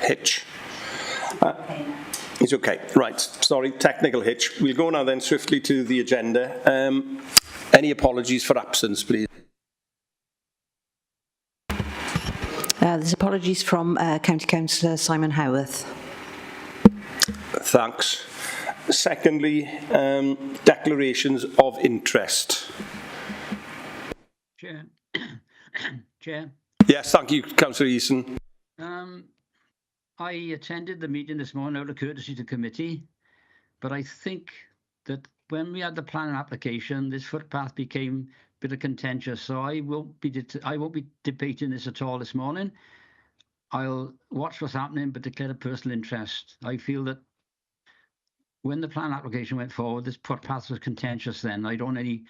Hitch. It's okay. Right. Sorry, technical hitch. We'll go now then swiftly to the agenda. Any apologies for absence, please? There's apologies from County Councillor Simon Howarth. Thanks. Secondly, declarations of interest. Chair. Chair. Yes, thank you, Councillor Eason. I attended the meeting this morning out of courtesy to committee, but I think that when we had the planning application, this footpath became a bit of contentious. So I won't be debating this at all this morning. I'll watch what's happening, but declare a personal interest. I feel that when the plan application went forward, this footpath was contentious then. I don't want any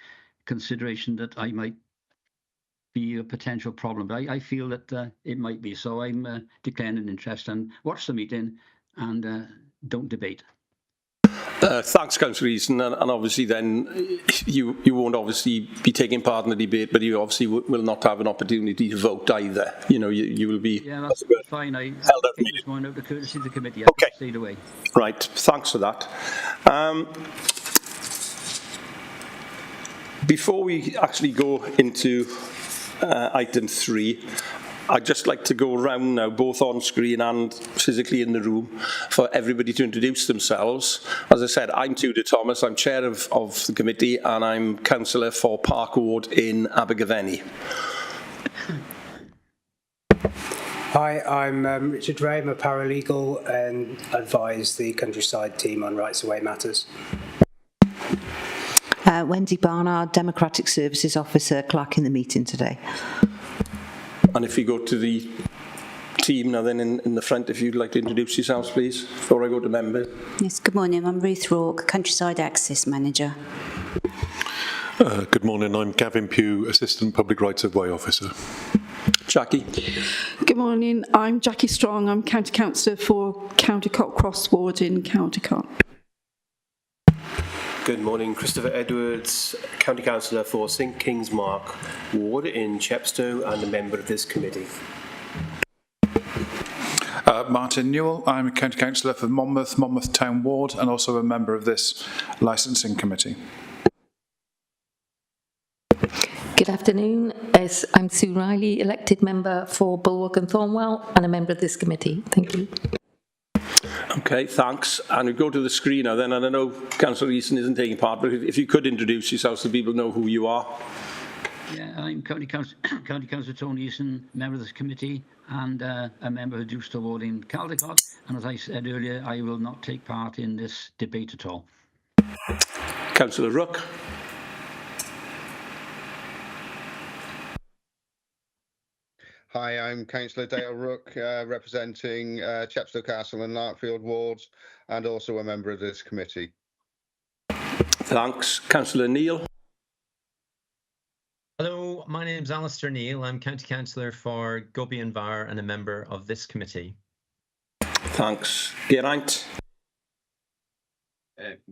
consideration that I might be a potential problem, but I feel that it might be. So I'm declaring an interest and watch the meeting and don't debate. Thanks, Councillor Eason, and obviously then you won't obviously be taking part in the debate, but you obviously will not have an opportunity to vote either. You know, you will be. Yeah, that's fine. I take this one out of courtesy of the committee. Okay. Stayed away. Right. Thanks for that. Before we actually go into item 3, I'd just like to go around now, both on screen and physically in the room, for everybody to introduce themselves. As I said, I'm Tudor Thomas, I'm chair of the committee, and I'm councillor for Park Ward in Abergavenny. Hi, I'm Richard Ray, I'm a paralegal and advise the Countryside team on rights of way matters. Wendy Barnard, Democratic Services Officer, clerking the meeting today. And if you go to the team now then in the front, if you'd like to introduce yourselves, please, before I go to members. Yes, good morning. I'm Ruth Rourke, Countryside Access Manager. Good morning. I'm Gavin Pugh, Assistant Public Rights of Way Officer. Jackie. Good morning. I'm Jackie Strong. I'm County Councillor for County Cot Cross Ward in County Cot. Good morning, Christopher Edwards, County Councillor for St King's Mark Ward in Chepstow and a member of this committee. Martin Newell, I'm a County Councillor for Monmouth Town Ward and also a member of this licensing committee. Good afternoon. I'm Sue Riley, elected member for Bulwark and Thornwell and a member of this committee. Thank you. Okay, thanks. And we go to the screen now then, and I know Councillor Eason isn't taking part, but if you could introduce yourself so people know who you are. Yeah, I'm County Councillor Tony Eason, member of this committee and a member of Dewstor Ward in Caldecott. And as I said earlier, I will not take part in this debate at all. Councillor Rook. Hi, I'm Councillor Dale Rook, representing Chepstow Castle and Larkfield wards, and also a member of this committee. Thanks. Councillor Neil. Hello, my name's Alistair Neil. I'm County Councillor for Gobi and Var and a member of this committee. Thanks. Geraint.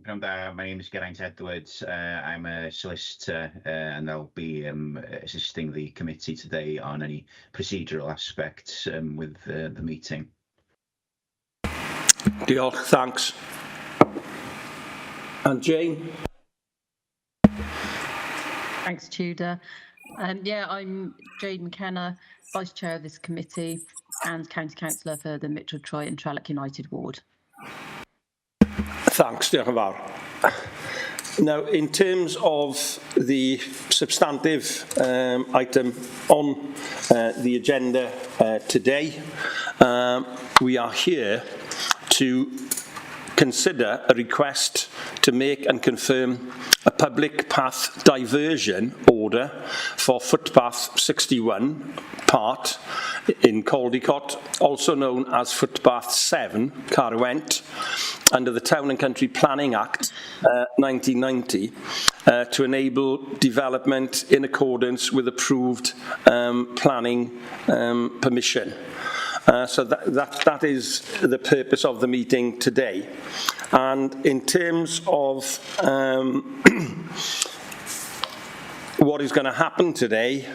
My name is Geraint Edwards. I'm a solicitor and I'll be assisting the committee today on any procedural aspects with the meeting. Diolch, thanks. And Jane? Thanks, Tudor. Yeah, I'm Jane McKenna, Vice Chair of this committee and County Councillor for the Mitchell Troy and Trelloc United Ward. Thanks, diolch yn fawr. Now, in terms of the substantive item on the agenda today, we are here to consider a request to make and confirm a public path diversion order for footpath 61 part in Caldecott, also known as footpath 7, Carwent, under the Town and Country Planning Act 1990 to enable development in accordance with approved planning permission. So that is the purpose of the meeting today. And in terms of what is going to happen today,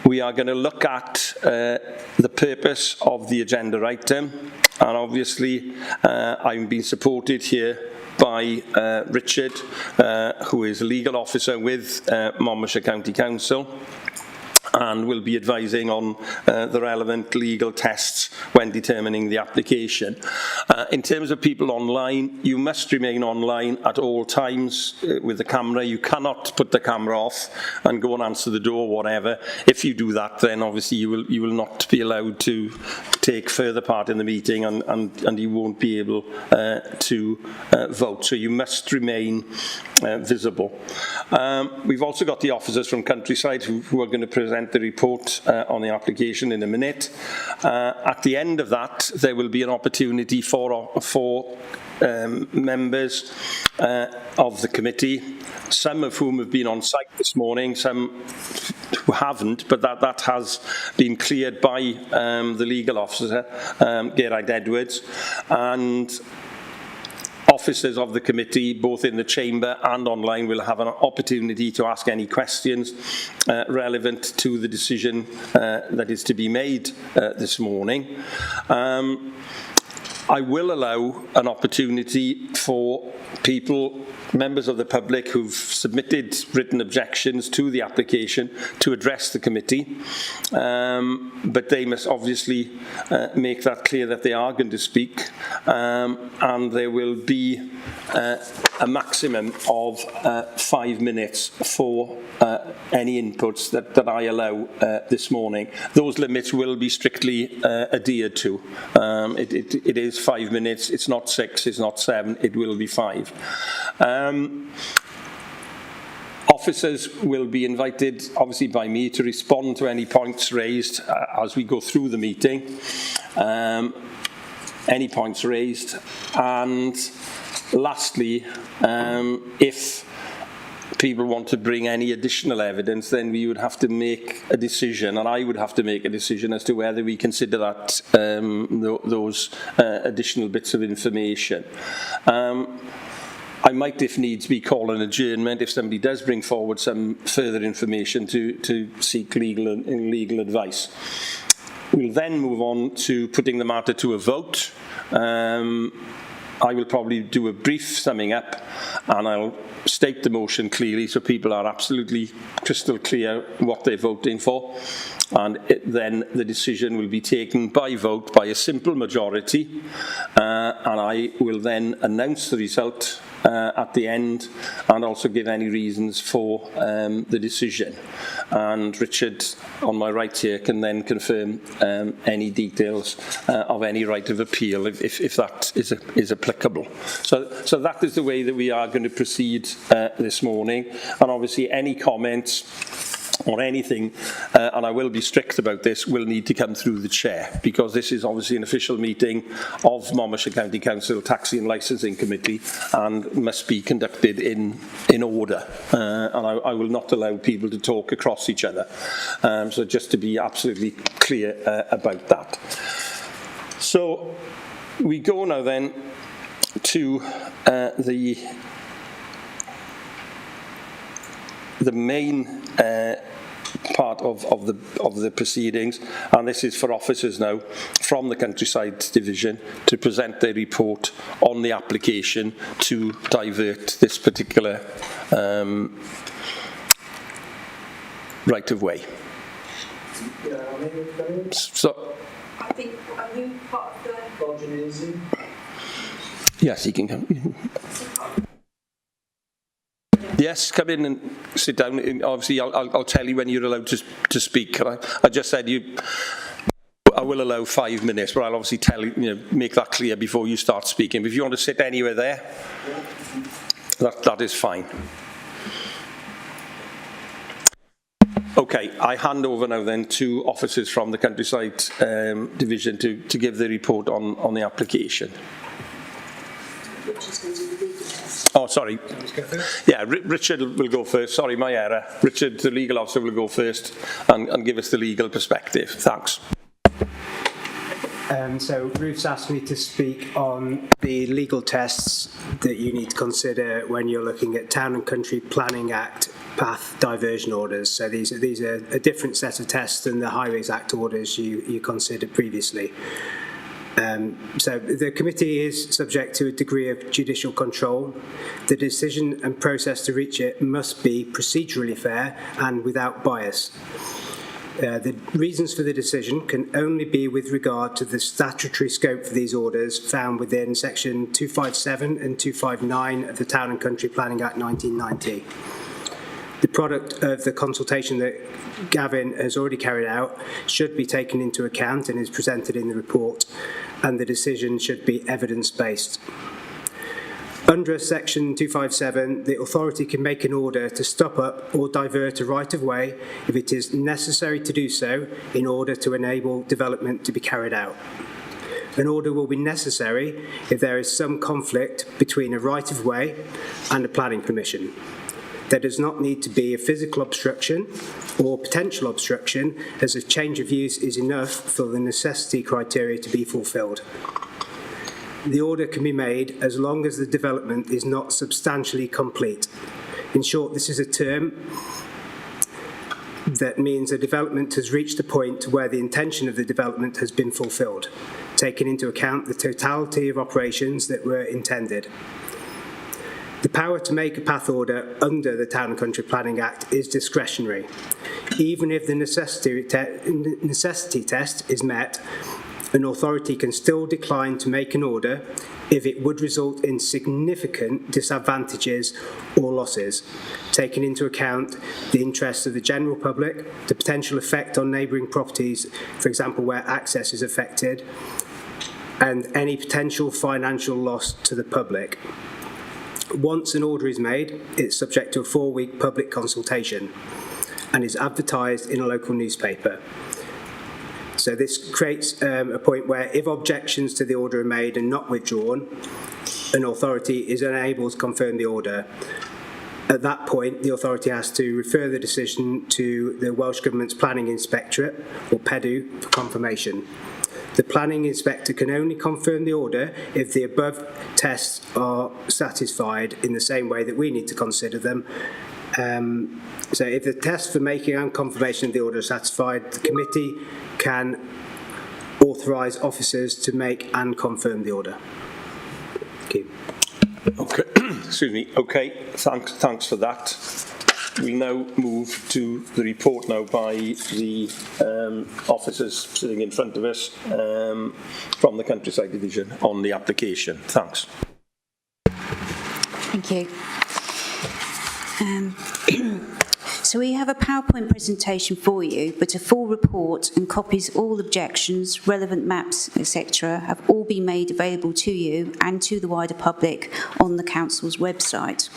we are going to look at the purpose of the agenda item, and obviously I'm being supported here by Richard, who is legal officer with Monmouthshire County Council, and will be advising on the relevant legal tests when determining the application. In terms of people online, you must remain online at all times with the camera. You cannot put the camera off and go and answer the door or whatever. If you do that, then obviously you will not be allowed to take further part in the meeting, and you won't be able to vote. So you must remain visible. We've also got the officers from Countryside who are going to present the report on the application in a minute. At the end of that, there will be an opportunity for members of the committee, some of whom have been on site this morning, some who haven't, but that has been cleared by the legal officer, Geraint Edwards, and officers of the committee, both in the chamber and online, will have an opportunity to ask any questions relevant to the decision that is to be made this morning. I will allow an opportunity for people, members of the public who've submitted written objections to the application, to address the committee, but they must obviously make that clear that they are going to speak, and there will be a maximum of 5 minutes for any inputs that I allow this morning. Those limits will be strictly adhered to. It is 5 minutes, it's not 6, it's not 7, it will be 5. Officers will be invited, obviously by me, to respond to any points raised as we go through the meeting. Any points raised. And lastly, if people want to bring any additional evidence, then we would have to make a decision, and I would have to make a decision as to whether we consider that those additional bits of information. I might, if needs be, call an adjournment if somebody does bring forward some further information to seek legal advice. We'll then move on to putting the matter to a vote. I will probably do a brief summing up, and I'll state the motion clearly so people are absolutely crystal clear what they're voting for, and then the decision will be taken by vote by a simple majority, and I will then announce the result at the end, and also give any reasons for the decision. And Richard, on my right here, can then confirm any details of any right of appeal if that is applicable. So that is the way that we are going to proceed this morning. And obviously any comments or anything, and I will be strict about this, will need to come through the chair, because this is obviously an official meeting of Monmouthshire County Council Taxi and Licensing Committee, and must be conducted in order. And I will not allow people to talk across each other. So just to be absolutely clear about that. So we go now then to the main part of the proceedings, and this is for officers now from the Countryside Division to present their report on the application to divert this particular right of way. So, I think, are you part of the... Yes, he can come. Yes, come in and sit down. Obviously, I'll tell you when you're allowed to speak. I just said I will allow 5 minutes, but I'll obviously tell you, make that clear before you start speaking. But if you want to sit anywhere there, that is fine. Okay, I hand over now then to officers from the Countryside Division to give the report on the application. Oh, sorry. Yeah, Richard will go first. Sorry, my error. Richard, the legal officer, will go first and give us the legal perspective. Thanks. So Ruth's asked me to speak on the legal tests that you need to consider when you're looking at Town and Country Planning Act path diversion orders. So these are a different set of tests than the Highways Act orders you considered previously. So the committee is subject to a degree of judicial control. The decision and process to reach it must be procedurally fair and without bias. The reasons for the decision can only be with regard to the statutory scope for these orders found within section 257 and 259 of the Town and Country Planning Act 1990. The product of the consultation that Gavin has already carried out should be taken into account and is presented in the report, and the decision should be evidence-based. Under section 257, the authority can make an order to stop up or divert a right-of-way if it is necessary to do so in order to enable development to be carried out. An order will be necessary if there is some conflict between a right-of-way and a planning permission. There does not need to be a physical obstruction or potential obstruction, as a change of use is enough for the necessity criteria to be fulfilled. The order can be made as long as the development is not substantially complete. In short, this is a term that means a development has reached a point where the intention of the development has been fulfilled, taking into account the totality of operations that were intended. The power to make a path order under the Town and Country Planning Act is discretionary. Even if the necessity test is met, an authority can still decline to make an order if it would result in significant disadvantages or losses, taking into account the interests of the general public, the potential effect on neighbouring properties, for example, where access is affected, and any potential financial loss to the public. Once an order is made, it's subject to a 4-week public consultation and is advertised in a local newspaper. So this creates a point where if objections to the order are made and not withdrawn, an authority is unable to confirm the order. At that point, the authority has to refer the decision to the Welsh Government's Planning Inspectorate, or PEDU, for confirmation. The planning inspector can only confirm the order if the above tests are satisfied in the same way that we need to consider them. So if the tests for making and confirmation of the order are satisfied, the committee can authorise officers to make and confirm the order. Thank you. Okay, excuse me. Okay, thanks for that. We now move to the report now by the officers sitting in front of us from the Countryside Division on the application. Thanks. Thank you. So we have a PowerPoint presentation for you, but a full report and copies of all objections, relevant maps, etc. have all been made available to you and to the wider public on the Council's website.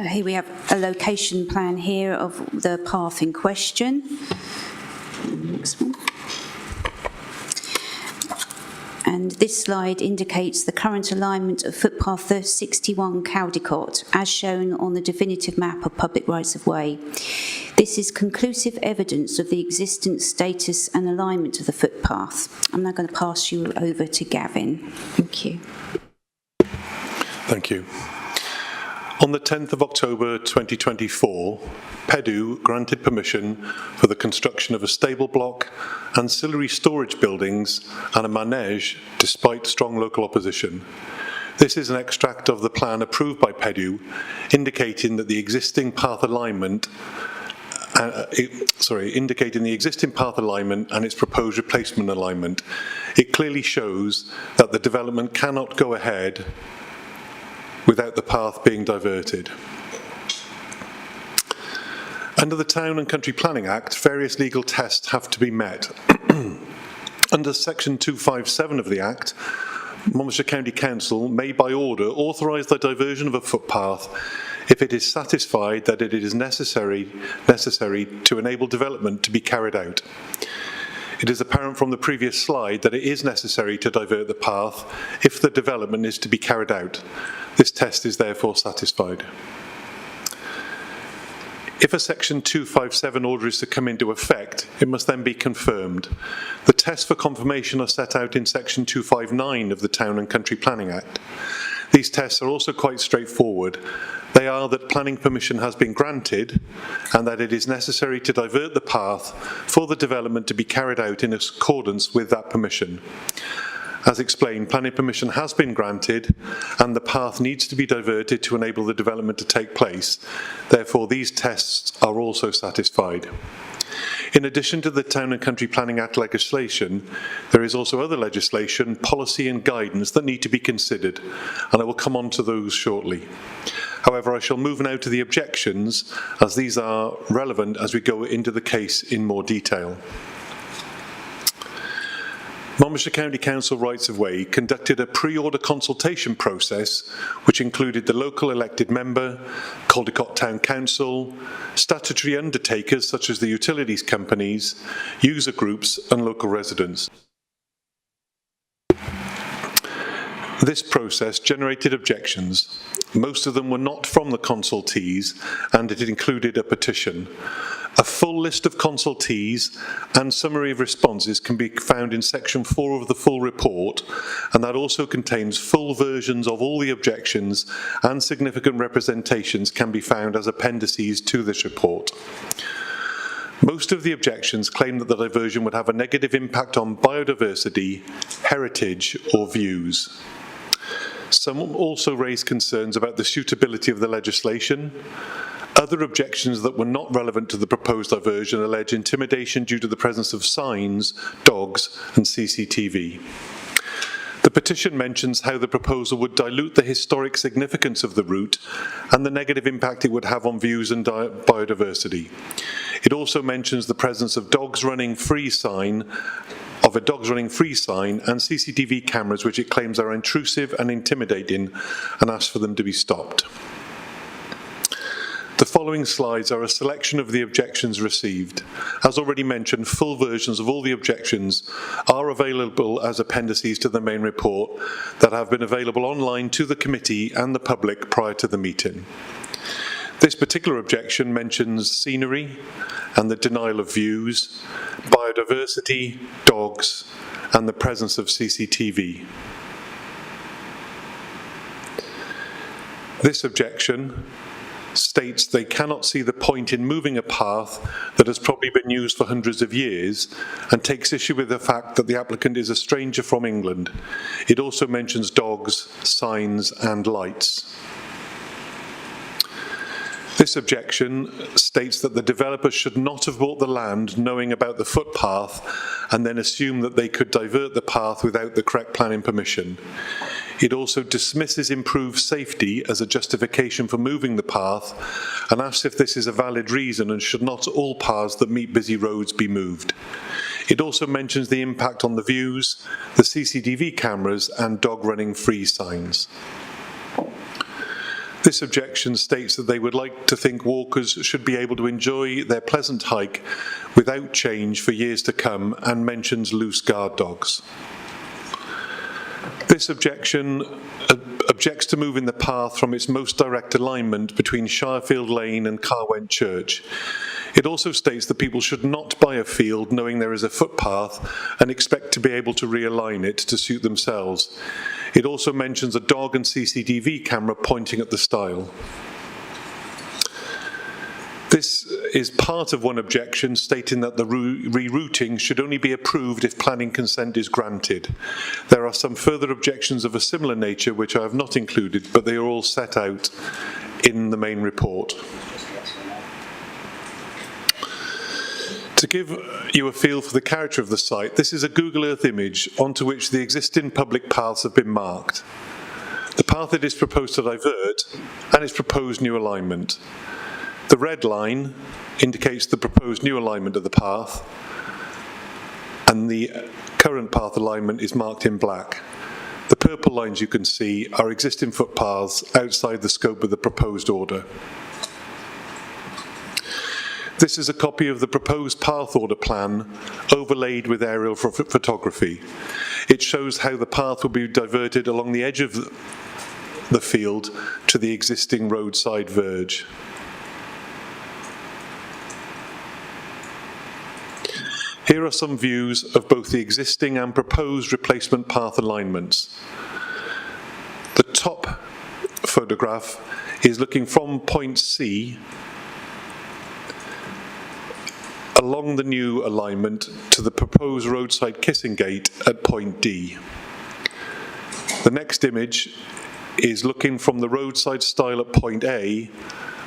Here we have a location plan here of the path in question. Next one. And this slide indicates the current alignment of footpath 61 Caldicot, as shown on the definitive map of public rights-of-way. This is conclusive evidence of the existence, status and alignment of the footpath. I'm now going to pass you over to Gavin. Thank you. Thank you. On the 10th of October 2024, PEDU granted permission for the construction of a stable block, ancillary storage buildings and a manege despite strong local opposition. This is an extract of the plan approved by PEDU indicating that the existing path alignment indicating the existing path alignment and its proposed replacement alignment. It clearly shows that the development cannot go ahead without the path being diverted. Under the Town and Country Planning Act, various legal tests have to be met. Under section 257 of the Act, Monmouthshire County Council may by order authorise the diversion of a footpath if it is satisfied that it is necessary to enable development to be carried out. It is apparent from the previous slide that it is necessary to divert the path if the development is to be carried out. This test is therefore satisfied. If a Section 257 order is to come into effect, it must then be confirmed. The tests for confirmation are set out in Section 259 of the Town and Country Planning Act. These tests are also quite straightforward. They are that planning permission has been granted and that it is necessary to divert the path for the development to be carried out in accordance with that permission. As explained, planning permission has been granted and the path needs to be diverted to enable the development to take place. Therefore, these tests are also satisfied. In addition to the Town and Country Planning Act legislation, there is also other legislation, policy and guidance that need to be considered, and I will come on to those shortly. However, I shall move now to the objections, as these are relevant as we go into the case in more detail. Monmouthshire County Council Rights of Way conducted a pre-order consultation process which included the local elected member, Caldicot Town Council, statutory undertakers such as the utilities companies, user groups and local residents. This process generated objections. Most of them were not from the consultees and it included a petition. A full list of consultees and summary of responses can be found in section 4 of the full report, and that also contains full versions of all the objections and significant representations can be found as appendices to this report. Most of the objections claim that the diversion would have a negative impact on biodiversity, heritage or views. Some also raised concerns about the suitability of the legislation. Other objections that were not relevant to the proposed diversion allege intimidation due to the presence of signs, dogs and CCTV. The petition mentions how the proposal would dilute the historic significance of the route and the negative impact it would have on views and biodiversity. It also mentions the presence of a dogs running free sign and CCTV cameras which it claims are intrusive and intimidating and asks for them to be stopped. The following slides are a selection of the objections received. As already mentioned, full versions of all the objections are available as appendices to the main report that have been available online to the committee and the public prior to the meeting. This particular objection mentions scenery and the denial of views, biodiversity, dogs, and the presence of CCTV. This objection states they cannot see the point in moving a path that has probably been used for hundreds of years and takes issue with the fact that the applicant is a stranger from England. It also mentions dogs, signs and lights. This objection states that the developer should not have bought the land knowing about the footpath and then assume that they could divert the path without the correct planning permission. It also dismisses improved safety as a justification for moving the path and asks if this is a valid reason and should not all paths that meet busy roads be moved. It also mentions the impact on the views, the CCTV cameras and dog running free signs. This objection states that they would like to think walkers should be able to enjoy their pleasant hike without change for years to come and mentions loose guard dogs. This objection objects to moving the path from its most direct alignment between Shirefield Lane and Carwent Church. It also states that people should not buy a field knowing there is a footpath and expect to be able to realign it to suit themselves. It also mentions a dog and CCTV camera pointing at the stile. This is part of one objection stating that the rerouting should only be approved if planning consent is granted. There are some further objections of a similar nature which I have not included, but they are all set out in the main report. To give you a feel for the character of the site, this is a Google Earth image onto which the existing public paths have been marked. The path it is proposed to divert and its proposed new alignment. The red line indicates the proposed new alignment of the path and the current path alignment is marked in black. The purple lines you can see are existing footpaths outside the scope of the proposed order. This is a copy of the proposed path order plan overlaid with aerial photography. It shows how the path will be diverted along the edge of the field to the existing roadside verge. Here are some views of both the existing and proposed replacement path alignments. The top photograph is looking from point C along the new alignment to the proposed roadside kissing gate at point D. The next image is looking from the roadside stile at point A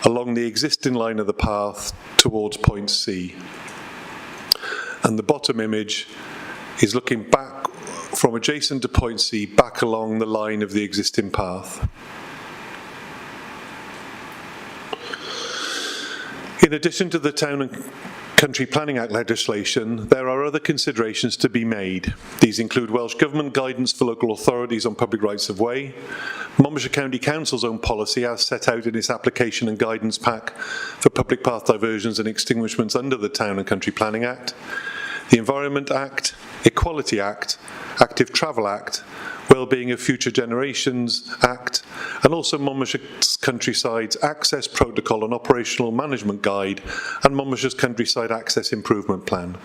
along the existing line of the path towards point C. And the bottom image is looking back from adjacent to point C back along the line of the existing path. In addition to the Town and Country Planning Act legislation, there are other considerations to be made. These include Welsh Government guidance for local authorities on public rights of way, Monmouthshire County Council's own policy as set out in its application and guidance pack for public path diversions and extinguishments under the Town and Country Planning Act, the Environment Act, Equality Act, Active Travel Act, Wellbeing of Future Generations Act, and also Monmouthshire Countryside's Access Protocol and Operational Management Guide and Monmouthshire's Countryside Access Improvement Plan.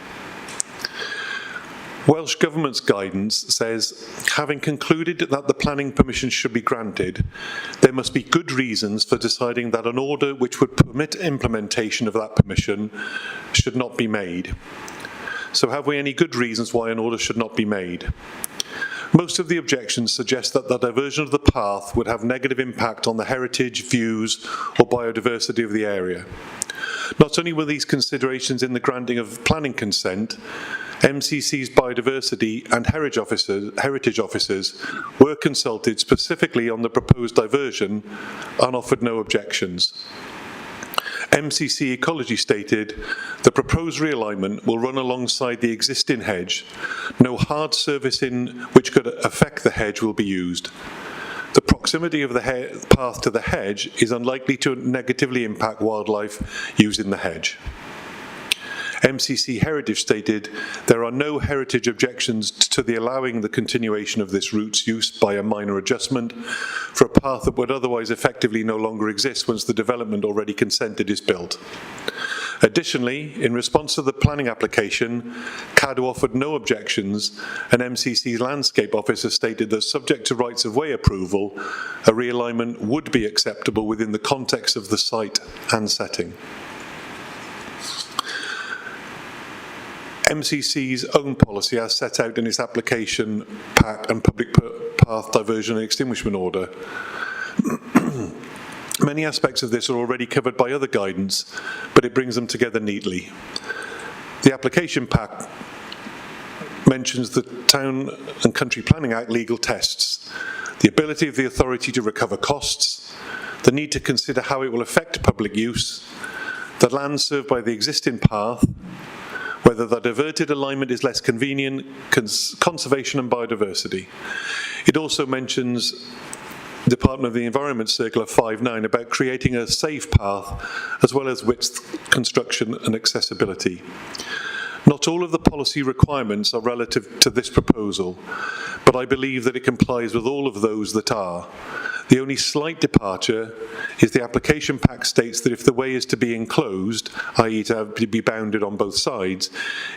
Welsh Government's guidance says, having concluded that the planning permission should be granted, there must be good reasons for deciding that an order which would permit implementation of that permission should not be made. So have we any good reasons why an order should not be made? Most of the objections suggest that the diversion of the path would have negative impact on the heritage, views, or biodiversity of the area. Not only were these considerations in the granting of planning consent, MCC's biodiversity and heritage officers were consulted specifically on the proposed diversion and offered no objections. MCC Ecology stated, the proposed realignment will run alongside the existing hedge. No hard surfacing which could affect the hedge will be used. The proximity of the path to the hedge is unlikely to negatively impact wildlife using the hedge. MCC Heritage stated, there are no heritage objections to the allowing the continuation of this route's use by a minor adjustment for a path that would otherwise effectively no longer exist once the development already consented is built. Additionally, in response to the planning application, CADU offered no objections, and MCC's landscape officer stated that subject to rights of way approval, a realignment would be acceptable within the context of the site and setting. MCC's own policy as set out in its application pack and public path diversion and extinguishment order. Many aspects of this are already covered by other guidance, but it brings them together neatly. The application pack mentions the Town and Country Planning Act legal tests, the ability of the authority to recover costs, the need to consider how it will affect public use, the land served by the existing path, whether the diverted alignment is less convenient, conservation and biodiversity. It also mentions Department of the Environment Circular 5.9 about creating a safe path as well as width, construction and accessibility. Not all of the policy requirements are relative to this proposal, but I believe that it complies with all of those that are. The only slight departure is the application pack states that if the way is to be enclosed, i.e. to be bounded on both sides,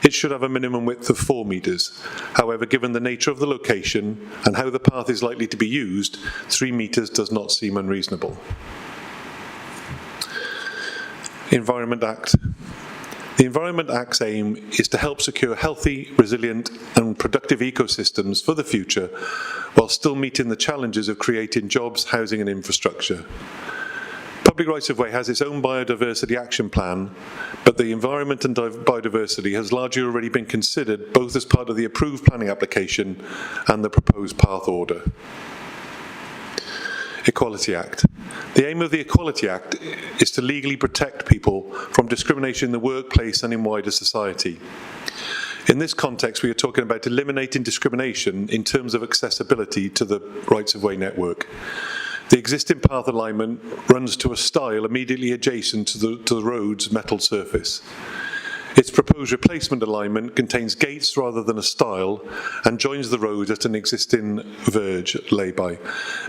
it should have a minimum width of 4 metres. However, given the nature of the location and how the path is likely to be used, 3 metres does not seem unreasonable. Environment Act. The Environment Act's aim is to help secure healthy, resilient and productive ecosystems for the future while still meeting the challenges of creating jobs, housing and infrastructure. Public Rights of Way has its own biodiversity action plan, but the environment and biodiversity has largely already been considered both as part of the approved planning application and the proposed path order. Equality Act. The aim of the Equality Act is to legally protect people from discrimination in the workplace and in wider society. In this context, we are talking about eliminating discrimination in terms of accessibility to the Rights of Way network. The existing path alignment runs to a stile immediately adjacent to the road's metal surface. Its proposed replacement alignment contains gates rather than a stile and joins the road at an existing verge lay-by.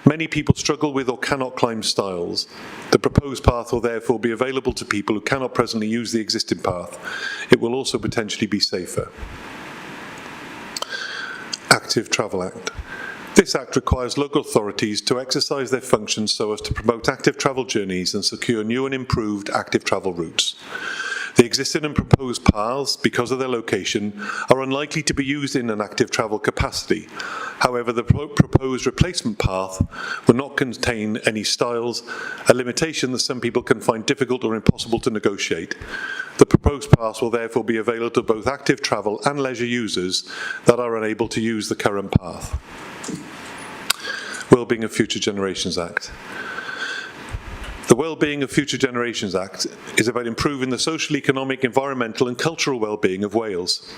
Many people struggle with or cannot climb stiles. The proposed path will therefore be available to people who cannot presently use the existing path. It will also potentially be safer. Active Travel Act. This Act requires local authorities to exercise their functions so as to promote active travel journeys and secure new and improved active travel routes. The existing and proposed paths, because of their location, are unlikely to be used in an active travel capacity. However, the proposed replacement path will not contain any stiles, a limitation that some people can find difficult or impossible to negotiate. The proposed path will therefore be available to both active travel and leisure users that are unable to use the current path. Wellbeing of Future Generations Act. The Wellbeing of Future Generations Act is about improving the social, economic, environmental and cultural well-being of Wales.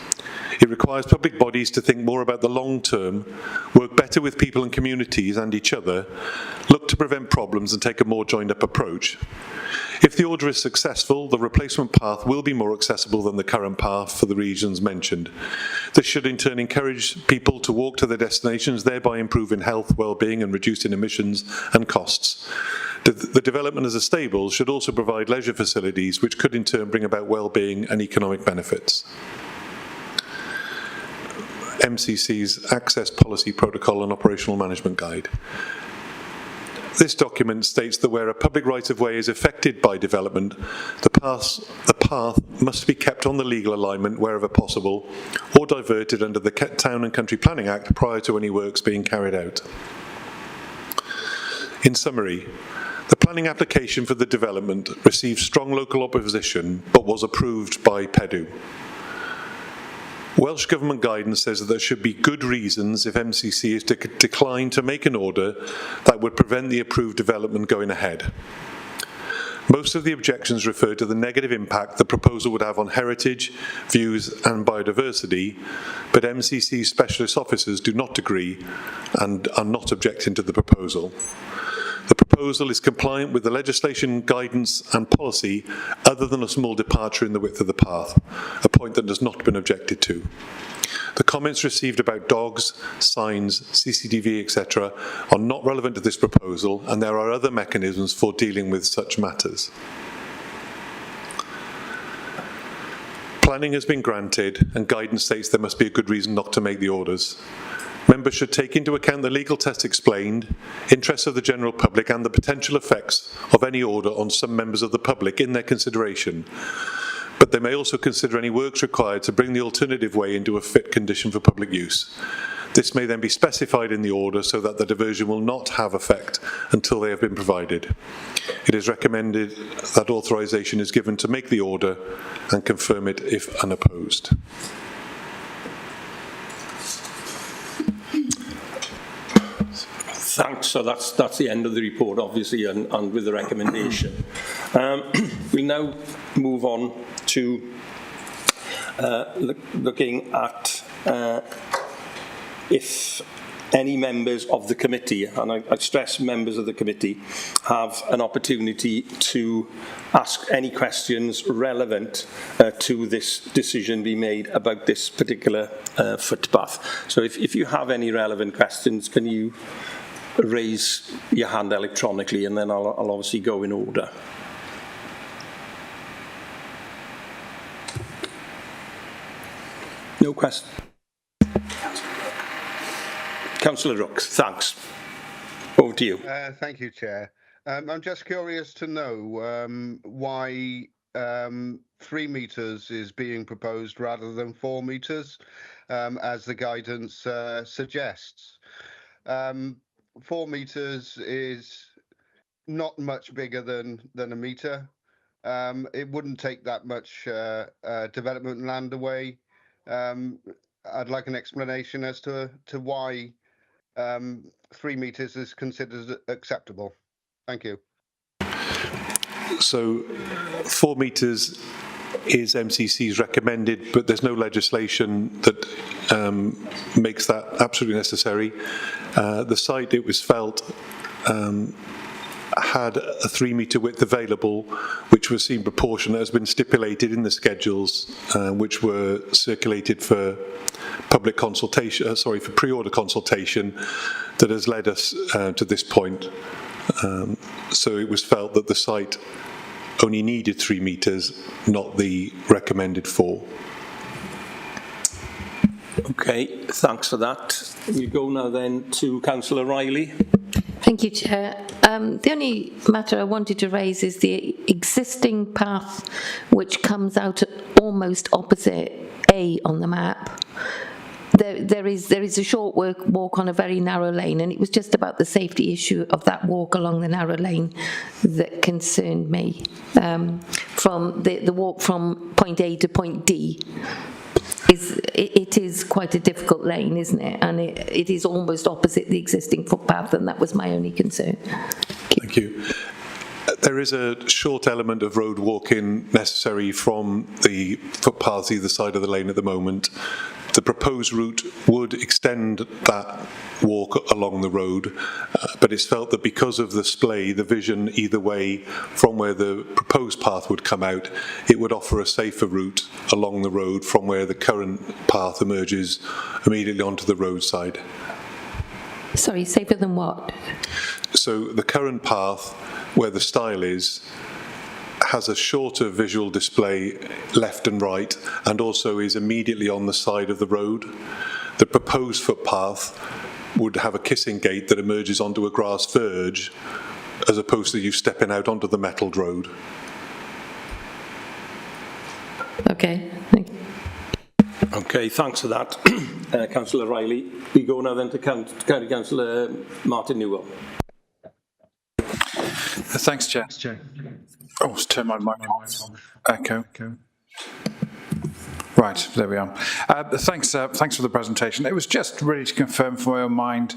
It requires public bodies to think more about the long term, work better with people and communities and each other, look to prevent problems and take a more joined-up approach. If the order is successful, the replacement path will be more accessible than the current path for the regions mentioned. This should in turn encourage people to walk to their destinations, thereby improving health, well-being and reducing emissions and costs. The development as a stable should also provide leisure facilities, which could in turn bring about well-being and economic benefits. MCC's Access Policy Protocol and Operational Management Guide. This document states that where a public right-of-way is affected by development, the path must be kept on the legal alignment wherever possible, or diverted under the Town and Country Planning Act prior to any works being carried out. In summary, the planning application for the development received strong local opposition but was approved by PEDU. Welsh Government guidance says that there should be good reasons if MCC is to decline to make an order that would prevent the approved development going ahead. Most of the objections refer to the negative impact the proposal would have on heritage, views and biodiversity, but MCC specialist officers do not agree and are not objecting to the proposal. The proposal is compliant with the legislation, guidance and policy other than a small departure in the width of the path, a point that has not been objected to. The comments received about dogs, signs, CCTV, etc. are not relevant to this proposal, and there are other mechanisms for dealing with such matters. Planning has been granted, and guidance states there must be a good reason not to make the orders. Members should take into account the legal test explained, interests of the general public and the potential effects of any order on some members of the public in their consideration. But they may also consider any works required to bring the alternative way into a fit condition for public use. This may then be specified in the order so that the diversion will not have effect until they have been provided. It is recommended that authorisation is given to make the order and confirm it if unopposed. Thanks. So that's the end of the report, obviously, and with the recommendation. We'll now move on to looking at if any members of the committee, and I stress members of the committee, have an opportunity to ask any questions relevant to this decision being made about this particular footpath. So if you have any relevant questions, can you raise your hand electronically, and then I'll obviously go in order. No question. Councillor Rooks, thanks. Over to you. Thank you, Chair. I'm just curious to know why 3 metres is being proposed rather than 4 metres, as the guidance suggests. 4 metres is not much bigger than a metre. It wouldn't take that much development land away. I'd like an explanation as to why 3 metres is considered acceptable. Thank you. So 4 metres is MCC's recommended, but there's no legislation that makes that absolutely necessary. The site, it was felt, had a 3 metre width available, which was seen proportionate, has been stipulated in the schedules, which were circulated for public consultation, for pre-order consultation, that has led us to this point. So it was felt that the site only needed 3 metres, not the recommended 4. Okay, thanks for that. We go now then to Councillor Riley. Thank you, Chair. The only matter I wanted to raise is the existing path which comes out almost opposite A on the map. There is a short walk on a very narrow lane, and it was just about the safety issue of that walk along the narrow lane that concerned me. From the walk from point A to point D. It is quite a difficult lane, isn't it? And it is almost opposite the existing footpath, and that was my only concern. Thank you. There is a short element of road walking necessary from the footpath either side of the lane at the moment. The proposed route would extend that walk along the road, but it's felt that because of the splay, the vision either way from where the proposed path would come out, it would offer a safer route along the road from where the current path emerges immediately onto the roadside. Sorry, safer than what? So the current path, where the stile is, has a shorter visual display left and right, and also is immediately on the side of the road. The proposed footpath would have a kissing gate that emerges onto a grass verge, as opposed to you stepping out onto the metalled road. Okay, thank you. Okay, thanks for that, Councillor Riley. We go now then to County Councillor Martin Newell. Thanks, Chair. Oh, let's turn my mic on. Echo. Right, there we are. Thanks for the presentation. It was just really to confirm for my own mind.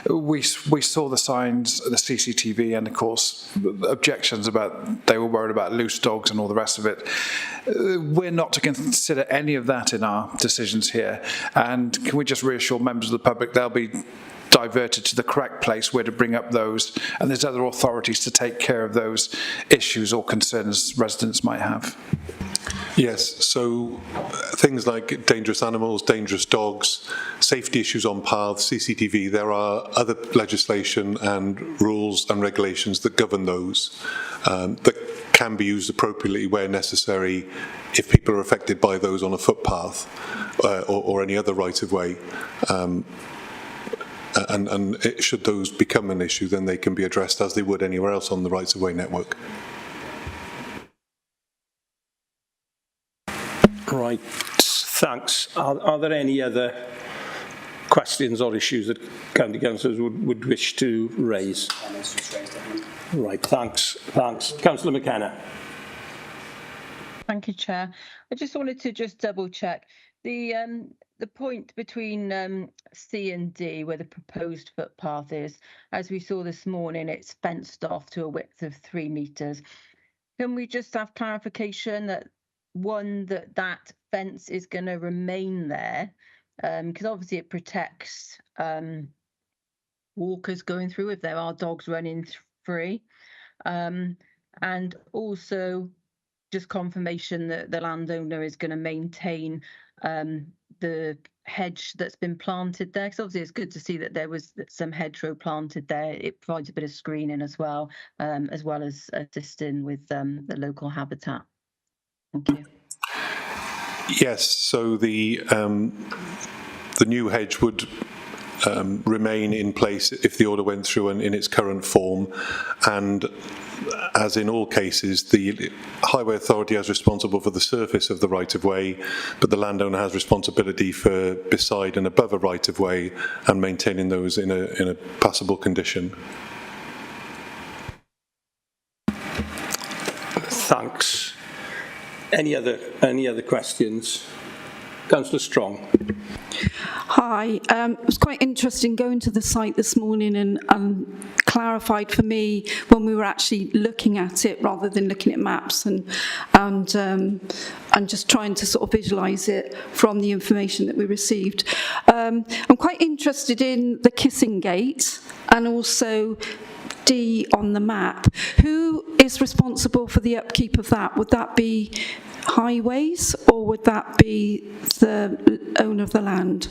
We saw the signs, the CCTV, and of course objections about they were worried about loose dogs and all the rest of it. We're not to consider any of that in our decisions here. And can we just reassure members of the public they'll be diverted to the correct place where to bring up those, and there's other authorities to take care of those issues or concerns residents might have? Yes, so things like dangerous animals, dangerous dogs, safety issues on paths, CCTV, there are other legislation and rules and regulations that govern those that can be used appropriately where necessary if people are affected by those on a footpath or any other right-of-way. And should those become an issue, then they can be addressed as they would anywhere else on the rights-of-way network. Right, thanks. Are there any other questions or issues that county councillors would wish to raise? Right, thanks. Councillor McKenna. Thank you, Chair. I just wanted to double check the point between C and D, where the proposed footpath is. As we saw this morning, it's fenced off to a width of 3 metres. Can we just have clarification that that fence is going to remain there, because obviously it protects walkers going through if there are dogs running free, and also just confirmation that the landowner is going to maintain the hedge that's been planted there, because obviously it's good to see that there was some hedgerow planted there. It provides a bit of screening as well as assisting with the local habitat. Thank you. Yes, so the new hedge would remain in place if the order went through in its current form, and as in all cases, the Highway Authority is responsible for the surface of the right-of-way, but the landowner has responsibility for beside and above a right-of-way and maintaining those in a passable condition. Thanks. Any other questions? Councillor Strong. Hi, it was quite interesting going to the site this morning and clarified for me when we were actually looking at it rather than looking at maps and just trying to sort of visualise it from the information that we received. I'm quite interested in the kissing gate and also D on the map, who is responsible for the upkeep of that? Would that be highways, or would that be the owner of the land?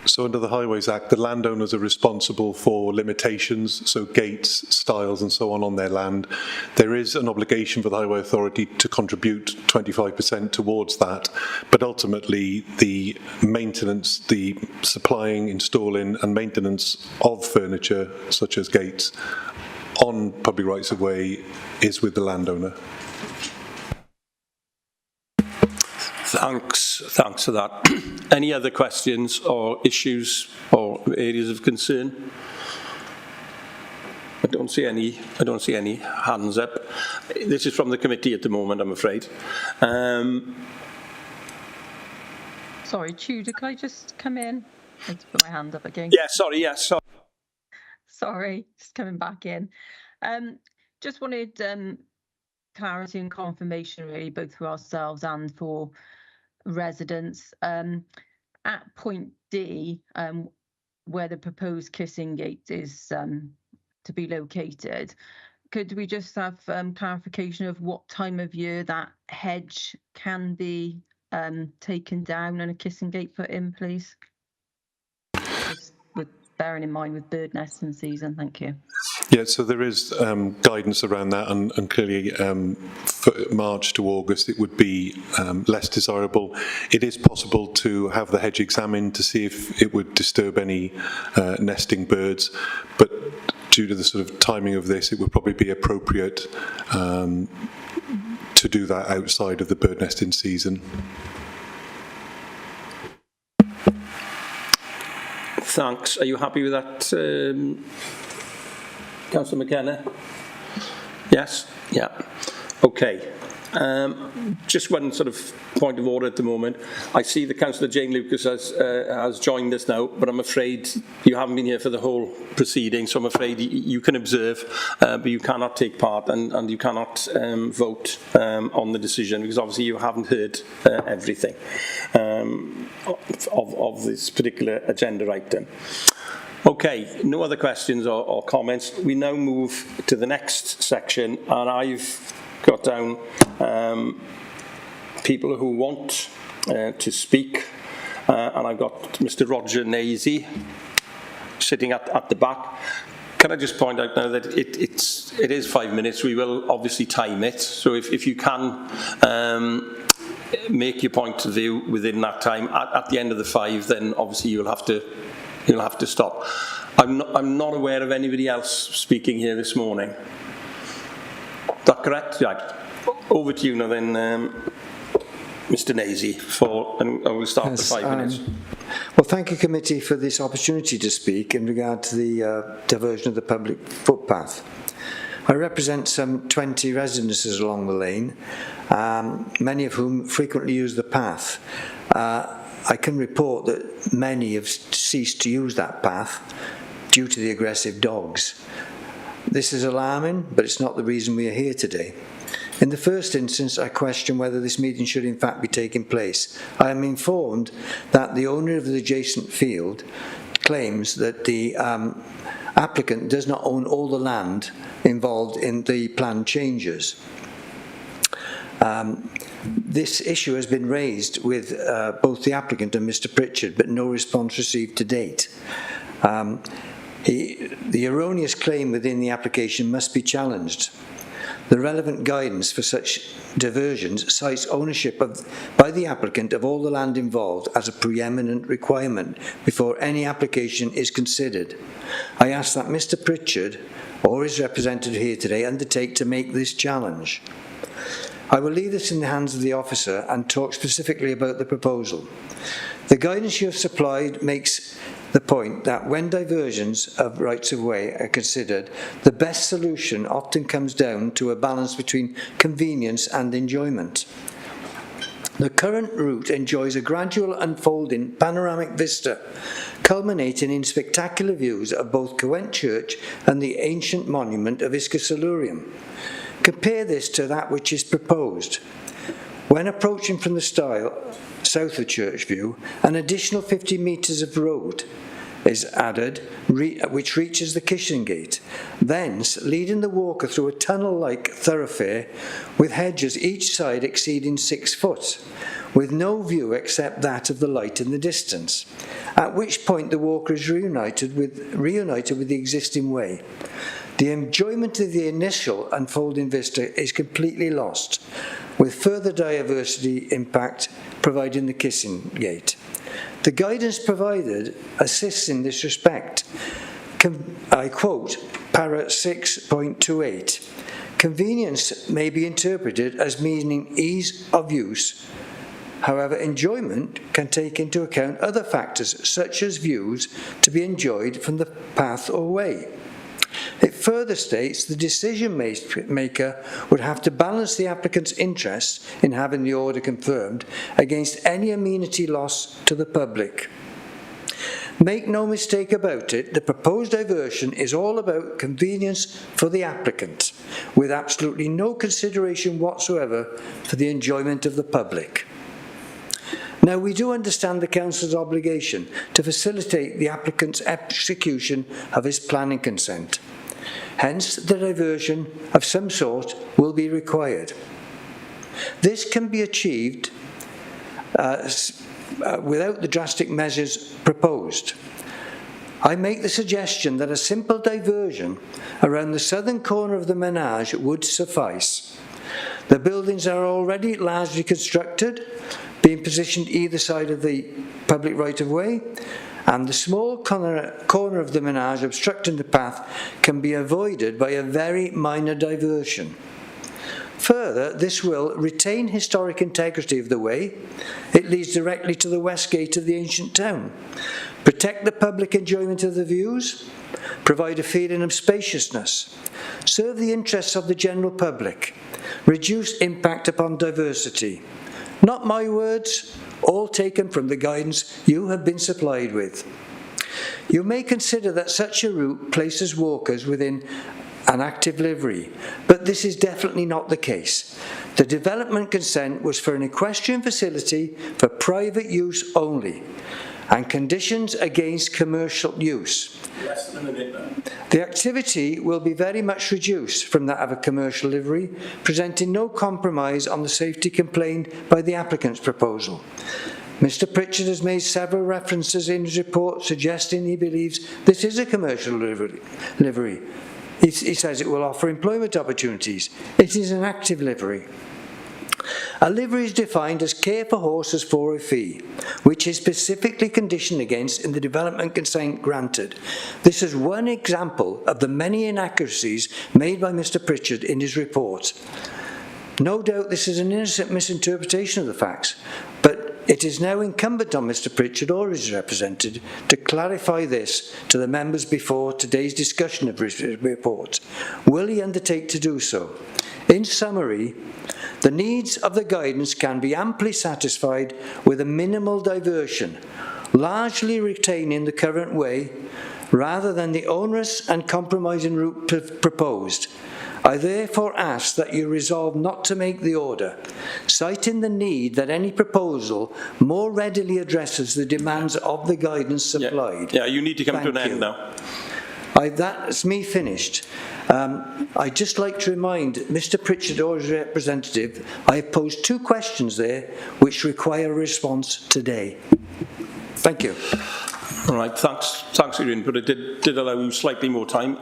So under the Highways Act, the landowners are responsible for limitations, so gates, stiles and so on their land. There is an obligation for the Highway Authority to contribute 25% towards that, but ultimately the maintenance, the supplying, installing and maintenance of furniture, such as gates, on public rights of way is with the landowner. Thanks for that. Any other questions or issues or areas of concern? I don't see any hands up. This is from the committee at the moment, I'm afraid. Sorry, Tudor, can I just come in? I had to put my hand up again. Yeah, sorry. Sorry, just coming back in. Just wanted clarity and confirmation, really, both for ourselves and for residents. At point D, where the proposed kissing gate is to be located, could we just have clarification of what time of year that hedge can be taken down and a kissing gate put in, please? Just with bearing in mind with bird nesting season. Thank you. Yeah, so there is guidance around that, and clearly for March to August it would be less desirable. It is possible to have the hedge examined to see if it would disturb any nesting birds, but due to the sort of timing of this, it would probably be appropriate to do that outside of the bird nesting season. Thanks. Are you happy with that, Councillor McKenna? Yes? Yeah. Okay. Just one sort of point of order at the moment. I see that Councillor Jane Lucas has joined us now, but I'm afraid you haven't been here for the whole proceeding, so I'm afraid you can observe, but you cannot take part and you cannot vote on the decision, because obviously you haven't heard everything of this particular agenda item. Okay, no other questions or comments. We now move to the next section, and I've got down people who want to speak, and I've got Mr. Roger Nazy sitting at the back. Can I just point out now that it is 5 minutes. We will obviously time it, so if you can make your point of view within that time, at the end of the 5, then obviously you'll have to stop. I'm not aware of anybody else speaking here this morning. Is that correct? Right. Over to you now then, Mr. Nazy, and I will start the 5 minutes. Well, thank you, committee, for this opportunity to speak in regard to the diversion of the public footpath. I represent some 20 residences along the lane, many of whom frequently use the path. I can report that many have ceased to use that path due to the aggressive dogs. This is alarming, but it's not the reason we are here today. In the first instance, I question whether this meeting should in fact be taking place. I am informed that the owner of the adjacent field claims that the applicant does not own all the land involved in the planned changes. This issue has been raised with both the applicant and Mr. Pritchard, but no response received to date. The erroneous claim within the application must be challenged. The relevant guidance for such diversions cites ownership by the applicant of all the land involved as a preeminent requirement before any application is considered. I ask that Mr. Pritchard or his representative here today undertake to make this challenge. I will leave this in the hands of the officer and talk specifically about the proposal. The guidance you have supplied makes the point that when diversions of rights of way are considered, the best solution often comes down to a balance between convenience and enjoyment. The current route enjoys a gradual unfolding panoramic vista, culminating in spectacular views of both Cowent Church and the ancient monument of Isca Silurium. Compare this to that which is proposed. When approaching from the stile south of Churchview, an additional 50 metres of road is added, which reaches the Kitchen Gate, thence leading the walker through a tunnel-like thoroughfare with hedges each side exceeding 6 foot, with no view except that of the light in the distance, at which point the walker is reunited with the existing way. The enjoyment of the initial unfolding vista is completely lost, with further diversity impact providing the Kitchen Gate. The guidance provided assists in this respect. I quote, para 6.28, convenience may be interpreted as meaning ease of use. However, enjoyment can take into account other factors, such as views to be enjoyed from the path or way. It further states the decision maker would have to balance the applicant's interests in having the order confirmed against any amenity loss to the public. Make no mistake about it, the proposed diversion is all about convenience for the applicant, with absolutely no consideration whatsoever for the enjoyment of the public. Now, we do understand the Council's obligation to facilitate the applicant's execution of his planning consent. Hence, the diversion of some sort will be required. This can be achieved without the drastic measures proposed. I make the suggestion that a simple diversion around the southern corner of the menage would suffice. The buildings are already largely constructed, being positioned either side of the public right-of-way, and the small corner of the menage obstructing the path can be avoided by a very minor diversion. Further, this will retain historic integrity of the way. It leads directly to the west gate of the ancient town, protect the public enjoyment of the views, provide a feeling of spaciousness, serve the interests of the general public, reduce impact upon diversity. Not my words, all taken from the guidance you have been supplied with. You may consider that such a route places walkers within an active livery, but this is definitely not the case. The development consent was for an equestrian facility for private use only, and conditions against commercial use. Less than a minute now. The activity will be very much reduced from that of a commercial livery, presenting no compromise on the safety complained by the applicant's proposal. Mr. Pritchard has made several references in his report suggesting he believes this is a commercial livery. He says it will offer employment opportunities. It is an active livery. A livery is defined as care for horses for a fee, which is specifically conditioned against in the development consent granted. This is one example of the many inaccuracies made by Mr. Pritchard in his report. No doubt this is an innocent misinterpretation of the facts, but it is now incumbent on Mr. Pritchard or his representative to clarify this to the members before today's discussion of his report. Will he undertake to do so? In summary, the needs of the guidance can be amply satisfied with a minimal diversion, largely retaining the current way, rather than the onerous and compromising route proposed. I therefore ask that you resolve not to make the order, citing the need that any proposal more readily addresses the demands of the guidance supplied. Yeah, you need to come to an end now. That's me finished. I'd just like to remind Mr. Pritchard or his representative, I have posed 2 questions there which require a response today. Thank you. All right, thanks, Adrian, but it did allow you slightly more time.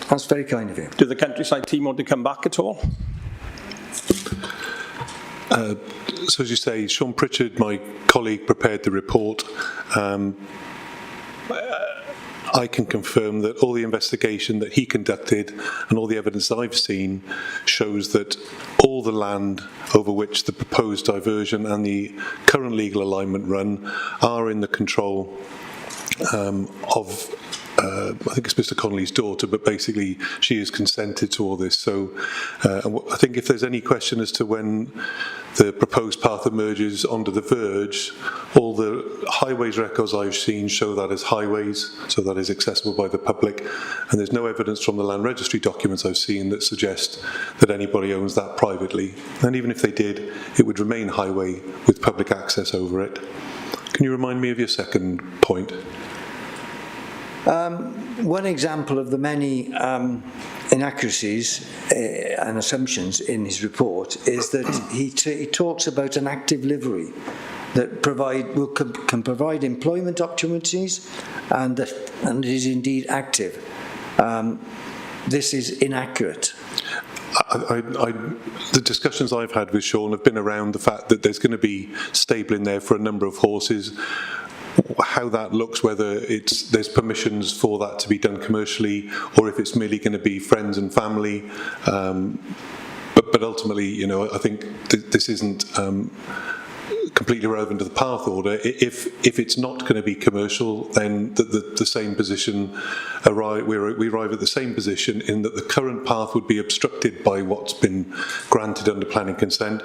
That's very kind of you. Do the Countryside team want to come back at all? So as you say, Sean Pritchard, my colleague, prepared the report. I can confirm that all the investigation that he conducted and all the evidence I've seen shows that all the land over which the proposed diversion and the current legal alignment run are in the control of I think it's Mr. Connolly's daughter, but basically she has consented to all this. So I think if there's any question as to when the proposed path emerges onto the verge, all the highways records I've seen show that as highways, so that is accessible by the public, and there's no evidence from the land registry documents I've seen that suggest that anybody owns that privately. And even if they did, it would remain highway with public access over it. Can you remind me of your second point? One example of the many inaccuracies and assumptions in his report is that he talks about an active livery that can provide employment opportunities and is indeed active. This is inaccurate. The discussions I've had with Sean have been around the fact that there's going to be stabling there for a number of horses. How that looks, whether there's permissions for that to be done commercially, or if it's merely going to be friends and family. But ultimately, you know, I think this isn't completely relevant to the path order. If it's not going to be commercial, then the same position we arrive at the same position in that the current path would be obstructed by what's been granted under planning consent.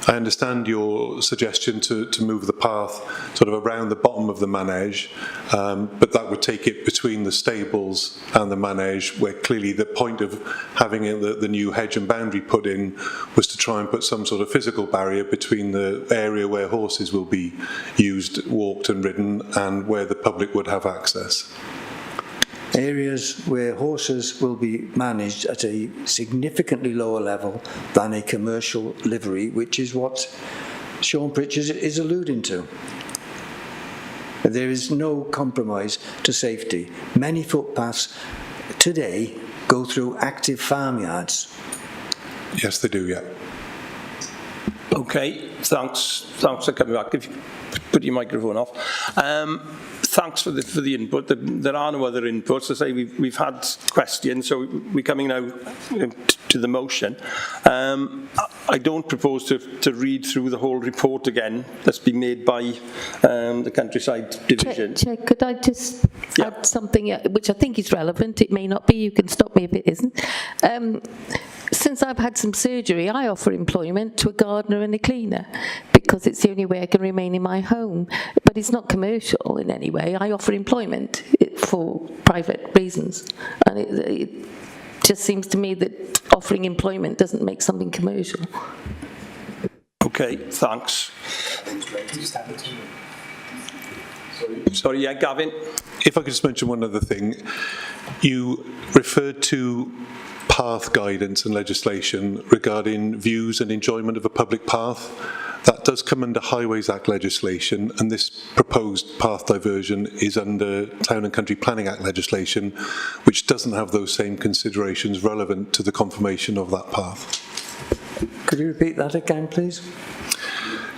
I understand your suggestion to move the path sort of around the bottom of the manege, but that would take it between the stables and the manege, where clearly the point of having the new hedge and boundary put in was to try and put some sort of physical barrier between the area where horses will be used, walked and ridden, and where the public would have access. Areas where horses will be managed at a significantly lower level than a commercial livery, which is what Sean Pritchard is alluding to. There is no compromise to safety. Many footpaths today go through active farmyards. Yes, they do, yeah. Okay, thanks for coming back. If you put your microphone off. Thanks for the input. There are no other inputs. As I say, we've had questions, so we're coming now to the motion. I don't propose to read through the whole report again. That's been made by the Countryside Division. Chair, could I just add something which I think is relevant? It may not be. You can stop me if it isn't. Since I've had some surgery, I offer employment to a gardener and a cleaner because it's the only way I can remain in my home. But it's not commercial in any way. I offer employment for private reasons. And it just seems to me that offering employment doesn't make something commercial. Okay, thanks. Sorry, yeah, Gavin? If I could just mention one other thing. You referred to path guidance and legislation regarding views and enjoyment of a public path. That does come under Highways Act legislation, and this proposed path diversion is under Town and Country Planning Act legislation, which doesn't have those same considerations relevant to the confirmation of that path. Could you repeat that again, please?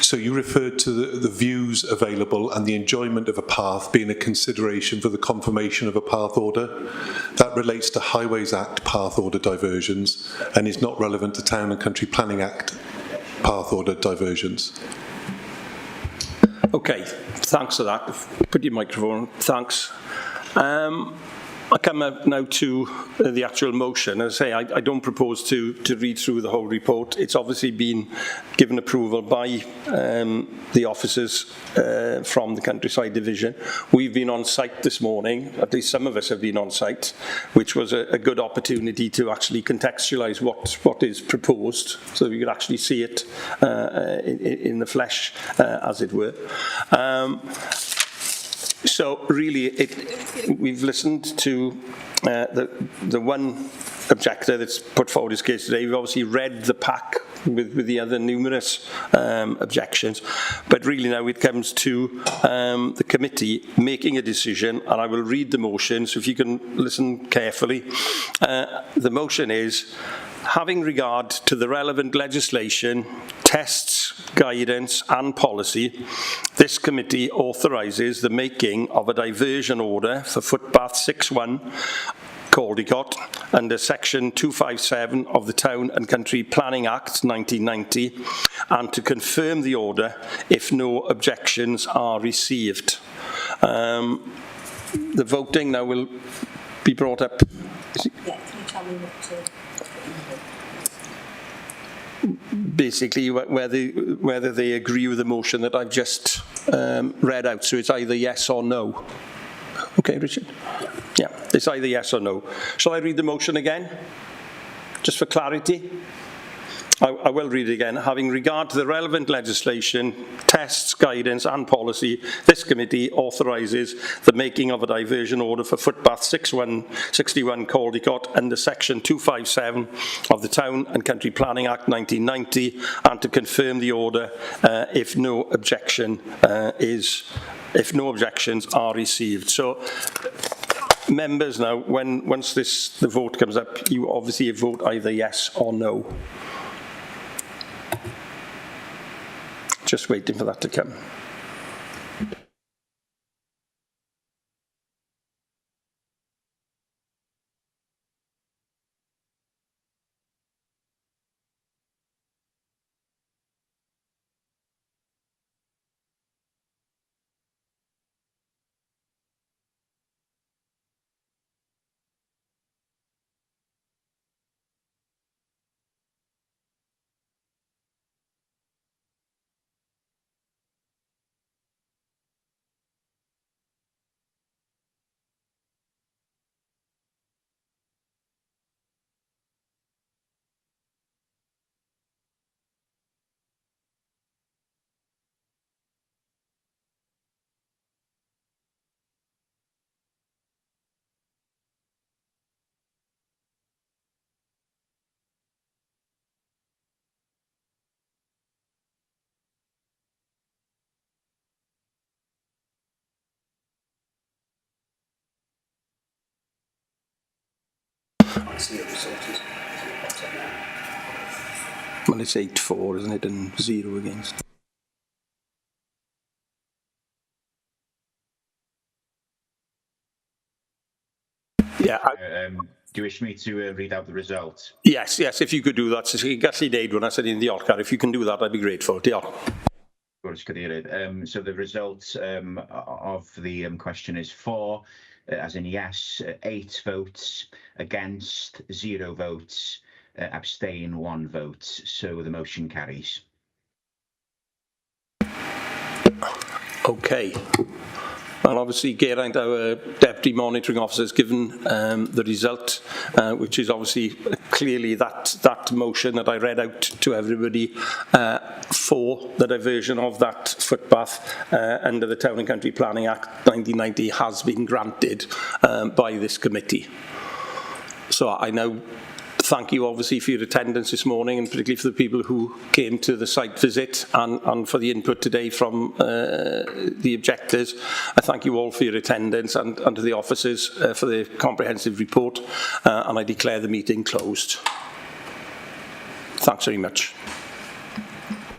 So you referred to the views available and the enjoyment of a path being a consideration for the confirmation of a path order. That relates to Highways Act path order diversions and is not relevant to Town and Country Planning Act path order diversions. Okay, thanks for that. Put your microphone on. Thanks. I come up now to the actual motion. As I say, I don't propose to read through the whole report. It's obviously been given approval by the officers from the Countryside Division. We've been on site this morning, at least some of us have been on site, which was a good opportunity to actually contextualise what is proposed, so we could actually see it in the flesh, as it were. So really, we've listened to the one objector that's put forward his case today. We've obviously read the pack with the other numerous objections, but really now it comes to the committee making a decision, and I will read the motion, so if you can listen carefully. The motion is, having regard to the relevant legislation, tests, guidance and policy, this committee authorises the making of a diversion order for footpath 61 Caldicot under section 257 of the Town and Country Planning Act 1990, and to confirm the order if no objections are received. The voting now will be brought up. Yeah, can you tell me what to... Basically, whether they agree with the motion that I've just read out. So it's either yes or no. Okay, Richard? Yeah, it's either yes or no. Shall I read the motion again? Just for clarity? I will read it again. Having regard to the relevant legislation, tests, guidance and policy, this committee authorises the making of a diversion order for footpath 61 Caldicot under section 257 of the Town and Country Planning Act 1990 and to confirm the order if no objections are received. So members now, once the vote comes up, you obviously vote either yes or no. Just waiting for that to come. Well, it's 8-4, isn't it, and 0 against. Yeah. Do you wish me to read out the result? Yes, if you could do that. So gallu neud hwnna sy'n ni'n ddiolchgar. If you can do that, I'd be grateful. Diolch. So the result of the question is 4, as in yes, 8 votes, against 0 votes, abstain 1 vote. So the motion carries. Okay. Well, obviously, Geraint, our Deputy Monitoring Officer, has given the result, which is obviously clearly that motion that I read out to everybody for the diversion of that footpath under the Town and Country Planning Act 1990 has been granted by this committee. So I now thank you obviously for your attendance this morning, and particularly for the people who came to the site visit and for the input today from the objectors. I thank you all for your attendance and to the officers for the comprehensive report, and I declare the meeting closed. Thanks very much.